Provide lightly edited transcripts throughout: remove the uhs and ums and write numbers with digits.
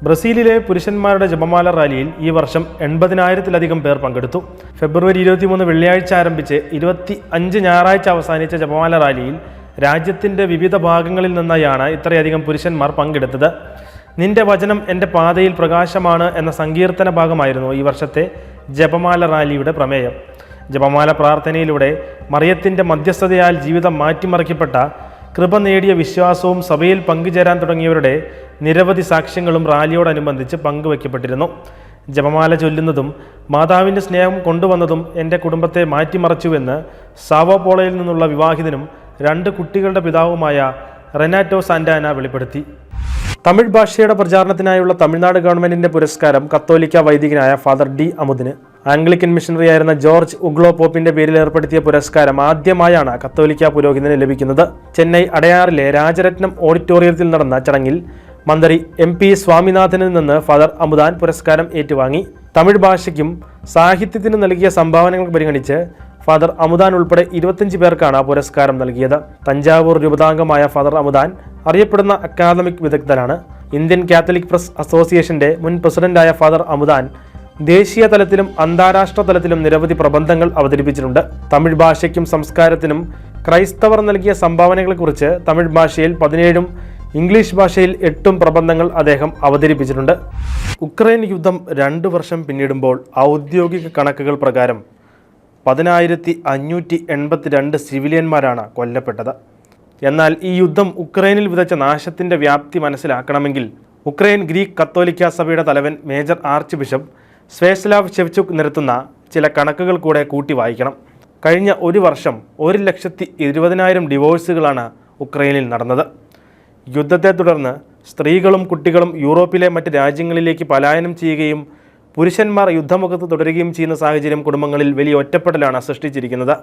ബ്രസീലിലെ പുരുഷന്മാരുടെ ജപമാല റാലിയിൽ ഈ വർഷം 80,000-ലധികം പേർ പങ്കെടുത്തു. ഫെബ്രുവരി 23 വെള്ളിയാഴ്ച ആരംഭിച്ച് 25 ഞായറാഴ്ച അവസാനിച്ച ജപമാല റാലിയിൽ രാജ്യത്തിൻ്റെ വിവിധ ഭാഗങ്ങളിൽ നിന്നായാണ് ഇത്രയധികം പുരുഷന്മാർ പങ്കെടുത്തത്. നിന്റെ വചനം എൻ്റെ പാതയിൽ പ്രകാശമാണ് എന്ന സങ്കീർത്തന ഭാഗമായിരുന്നു ഈ വർഷത്തെ ജപമാല റാലിയുടെ പ്രമേയം. ജപമാല പ്രാർത്ഥനയിലൂടെ മറിയത്തിൻ്റെ മധ്യസ്ഥതയാൽ ജീവിതം മാറ്റിമറിക്കപ്പെട്ട, കൃപ നേടിയ വിശ്വാസവും സഭയിൽ പങ്കുചേരാൻ തുടങ്ങിയവരുടെ നിരവധി സാക്ഷ്യങ്ങളും റാലിയോടനുബന്ധിച്ച് പങ്കുവയ്ക്കപ്പെട്ടിരുന്നു. ജപമാല ചൊല്ലുന്നതും മാതാവിൻ്റെ സ്നേഹം കൊണ്ടുവന്നതും എൻ്റെ കുടുംബത്തെ മാറ്റിമറിച്ചുവെന്ന് സാവോ പോളോയിൽ നിന്നുള്ള വിവാഹിതനും 2 കുട്ടികളുടെ പിതാവുമായ റെനാറ്റോ സാന്റാന വെളിപ്പെടുത്തി. തമിഴ് ഭാഷയുടെ പ്രചാരണത്തിനായുള്ള തമിഴ്നാട് ഗവൺമെൻറ്റിൻ്റെ പുരസ്കാരം കത്തോലിക്ക വൈദികനായ ഫാദർ ഡി അമുദിന്. ആംഗ്ലിക്കൻ മിഷണറിയായിരുന്ന ജോർജ് ഉഗ്ലോ പോപ്പിൻ്റെ പേരിൽ ഏർപ്പെടുത്തിയ പുരസ്കാരം ആദ്യമായാണ് കത്തോലിക്ക പുരോഹിതന് ലഭിക്കുന്നത്. ചെന്നൈ അടയാറിലെ രാജരത്നം ഓഡിറ്റോറിയത്തിൽ നടന്ന ചടങ്ങിൽ മന്ത്രി MP സ്വാമിനാഥനിൽ നിന്ന് ഫാദർ അമുദാൻ പുരസ്കാരം ഏറ്റുവാങ്ങി. തമിഴ് ഭാഷയ്ക്കും സാഹിത്യത്തിനും നൽകിയ സംഭാവനകൾ പരിഗണിച്ച് ഫാദർ അമുദാൻ ഉൾപ്പെടെ 25 പേർക്കാണ് പുരസ്കാരം നൽകിയത്. തഞ്ചാവൂർ രൂപതാംഗമായ ഫാദർ അമുദാൻ അറിയപ്പെടുന്ന അക്കാദമിക് വിദഗ്ധനാണ്. ഇന്ത്യൻ കാത്തലിക് പ്രസ് അസോസിയേഷന്റെ മുൻ പ്രസിഡന്റായ ഫാദർ അമുദാൻ ദേശീയ തലത്തിലും അന്താരാഷ്ട്ര തലത്തിലും നിരവധി പ്രബന്ധങ്ങൾ അവതരിപ്പിച്ചിട്ടുണ്ട്. തമിഴ് ഭാഷയ്ക്കും സംസ്കാരത്തിനും ക്രൈസ്തവർ നൽകിയ സംഭാവനകളെക്കുറിച്ച് തമിഴ് ഭാഷയിൽ 17ഉം ഇംഗ്ലീഷ് ഭാഷയിൽ 8ഉം പ്രബന്ധങ്ങൾ അദ്ദേഹം അവതരിപ്പിച്ചിട്ടുണ്ട്. ഉക്രൈൻ യുദ്ധം 2 വർഷം പിന്നിടുമ്പോൾ ഔദ്യോഗിക കണക്കുകൾ പ്രകാരം 10,582 സിവിലിയന്മാരാണ് കൊല്ലപ്പെട്ടത്. എന്നാൽ ഈ യുദ്ധം ഉക്രൈനിൽ വിതച്ച നാശത്തിൻ്റെ വ്യാപ്തി മനസ്സിലാക്കണമെങ്കിൽ ഉക്രൈൻ ഗ്രീക്ക് കത്തോലിക്ക സഭയുടെ തലവൻ മേജർ ആർച്ച് ബിഷപ്പ് സ്വേസ്ലാവ് ഷെവ്ചുക് നിരത്തുന്ന ചില കണക്കുകൾ കൂടെ കൂട്ടി വായിക്കണം. കഴിഞ്ഞ ഒരു വർഷം 1,20,000 ഡിവോഴ്സുകളാണ് ഉക്രൈനിൽ നടന്നത്. യുദ്ധത്തെ തുടർന്ന് സ്ത്രീകളും കുട്ടികളും യൂറോപ്പിലെ മറ്റ് രാജ്യങ്ങളിലേക്ക് പലായനം ചെയ്യുകയും പുരുഷന്മാർ യുദ്ധമുഖത്ത് തുടരുകയും ചെയ്യുന്ന സാഹചര്യം കുടുംബങ്ങളിൽ വലിയ ഒറ്റപ്പെടലാണ് സൃഷ്ടിച്ചിരിക്കുന്നത്.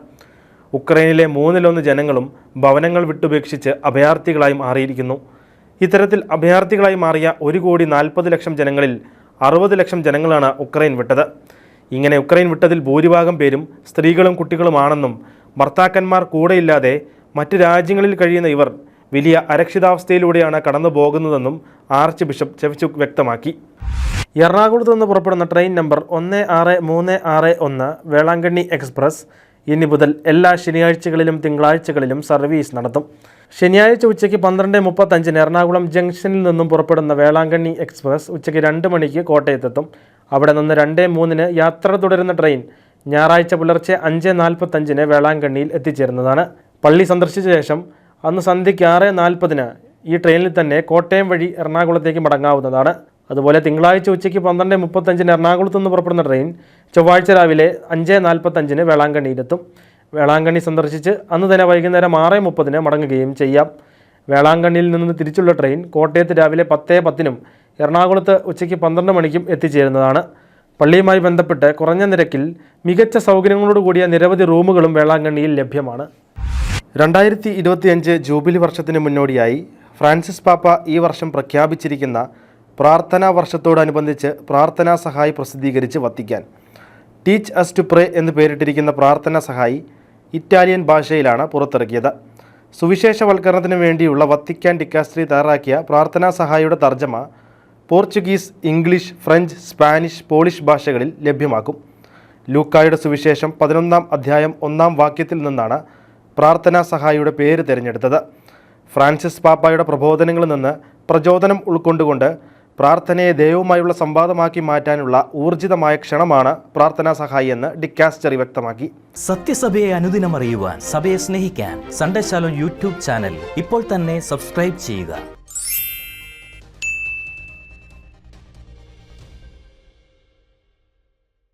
ഉക്രൈനിലെ 1/3 ജനങ്ങളും ഭവനങ്ങൾ വിട്ടുപേക്ഷിച്ച് അഭയാർത്ഥികളായി മാറിയിരിക്കുന്നു. ഇത്തരത്തിൽ അഭയാർത്ഥികളായി മാറിയ 1,40,00,000 ജനങ്ങളിൽ 60 ലക്ഷം ജനങ്ങളാണ് ഉക്രൈൻ വിട്ടത്. ഇങ്ങനെ ഉക്രൈൻ വിട്ടതിൽ ഭൂരിഭാഗം പേരും സ്ത്രീകളും കുട്ടികളുമാണെന്നും ഭർത്താക്കന്മാർ കൂടെയില്ലാതെ മറ്റ് രാജ്യങ്ങളിൽ കഴിയുന്ന ഇവർ വലിയ അരക്ഷിതാവസ്ഥയിലൂടെയാണ് കടന്നു പോകുന്നതെന്നും ആർച്ച് ബിഷപ്പ് ഷെവ്ചുക് വ്യക്തമാക്കി. എറണാകുളത്ത് നിന്ന് പുറപ്പെടുന്ന ട്രെയിൻ നമ്പർ 16361 വേളാങ്കണ്ണി എക്സ്പ്രസ് ഇനി മുതൽ എല്ലാ ശനിയാഴ്ചകളിലും തിങ്കളാഴ്ചകളിലും സർവീസ് നടത്തും. ശനിയാഴ്ച ഉച്ചയ്ക്ക് 12:35 എറണാകുളം ജംഗ്ഷനിൽ നിന്നും പുറപ്പെടുന്ന വേളാങ്കണ്ണി എക്സ്പ്രസ് ഉച്ചയ്ക്ക് 2 മണിക്ക് കോട്ടയത്തെത്തും. അവിടെ നിന്ന് 2:03 യാത്ര തുടരുന്ന ട്രെയിൻ ഞായറാഴ്ച പുലർച്ചെ 5:45 വേളാങ്കണ്ണിയിൽ എത്തിച്ചേരുന്നതാണ്. പള്ളി സന്ദർശിച്ച ശേഷം അന്ന് സന്ധ്യയ്ക്ക് 6:40 ഈ ട്രെയിനിൽ തന്നെ കോട്ടയം വഴി എറണാകുളത്തേക്ക് മടങ്ങാവുന്നതാണ്. അതുപോലെ തിങ്കളാഴ്ച ഉച്ചയ്ക്ക് 12:35 എറണാകുളത്ത് നിന്ന് പുറപ്പെടുന്ന ട്രെയിൻ ചൊവ്വാഴ്ച രാവിലെ 5:45 വേളാങ്കണ്ണിയിലെത്തും. വേളാങ്കണ്ണി സന്ദർശിച്ച് അന്ന് തന്നെ വൈകുന്നേരം 6:30 മടങ്ങുകയും ചെയ്യാം. വേളാങ്കണ്ണിയിൽ നിന്ന് തിരിച്ചുള്ള ട്രെയിൻ കോട്ടയത്ത് രാവിലെ 10:10 എറണാകുളത്ത് ഉച്ചയ്ക്ക് 12 മണിക്കും എത്തിച്ചേരുന്നതാണ്. പള്ളിയുമായി ബന്ധപ്പെട്ട് കുറഞ്ഞ നിരക്കിൽ മികച്ച സൗകര്യങ്ങളോടുകൂടിയ നിരവധി റൂമുകളും വേളാങ്കണ്ണിയിൽ ലഭ്യമാണ്. 2025 ജൂബിലി വർഷത്തിന് മുന്നോടിയായി ഫ്രാൻസിസ് പാപ്പ ഈ വർഷം പ്രഖ്യാപിച്ചിരിക്കുന്ന പ്രാർത്ഥനാ വർഷത്തോടനുബന്ധിച്ച് പ്രാർത്ഥനാ സഹായി പ്രസിദ്ധീകരിച്ച് Vatican. Teach us to pray എന്ന് പേരിട്ടിരിക്കുന്ന പ്രാർത്ഥനാ സഹായി ഇറ്റാലിയൻ ഭാഷയിലാണ് പുറത്തിറക്കിയത്. സുവിശേഷവൽക്കരണത്തിന് വേണ്ടിയുള്ള വത്തിക്കാൻ ഡിക്കാസ്ട്രി തയ്യാറാക്കിയ പ്രാർത്ഥനാ സഹായിയുടെ തർജ്ജമ Portuguese, English, French, Spanish, polish ഭാഷകളിൽ ലഭ്യമാക്കും. ലൂക്കായുടെ സുവിശേഷം 11-ാം അധ്യായം 1-ാം വാക്യത്തിൽ നിന്നാണ് പ്രാർത്ഥനാ സഹായിയുടെ പേര് തിരഞ്ഞെടുത്തത്. ഫ്രാൻസിസ് പാപ്പായുടെ പ്രബോധനങ്ങളിൽ നിന്ന് പ്രചോദനം ഉൾക്കൊണ്ടുകൊണ്ട് പ്രാർത്ഥനയെ ദൈവവുമായുള്ള സംവാദമാക്കി മാറ്റാനുള്ള ഊർജിതമായ ക്ഷണമാണ് പ്രാർത്ഥനാ സഹായി എന്ന് ഡിക്കാസ്റ്ററി വ്യക്തമാക്കി. സത്യസഭയെ അനുദിനം അറിയുവാൻ, സഭയെ സ്നേഹിക്കാൻ സൺഡേ ശാലോം യൂട്യൂബ് ചാനൽ ഇപ്പോൾ തന്നെ സബ്സ്ക്രൈബ് ചെയ്യുക.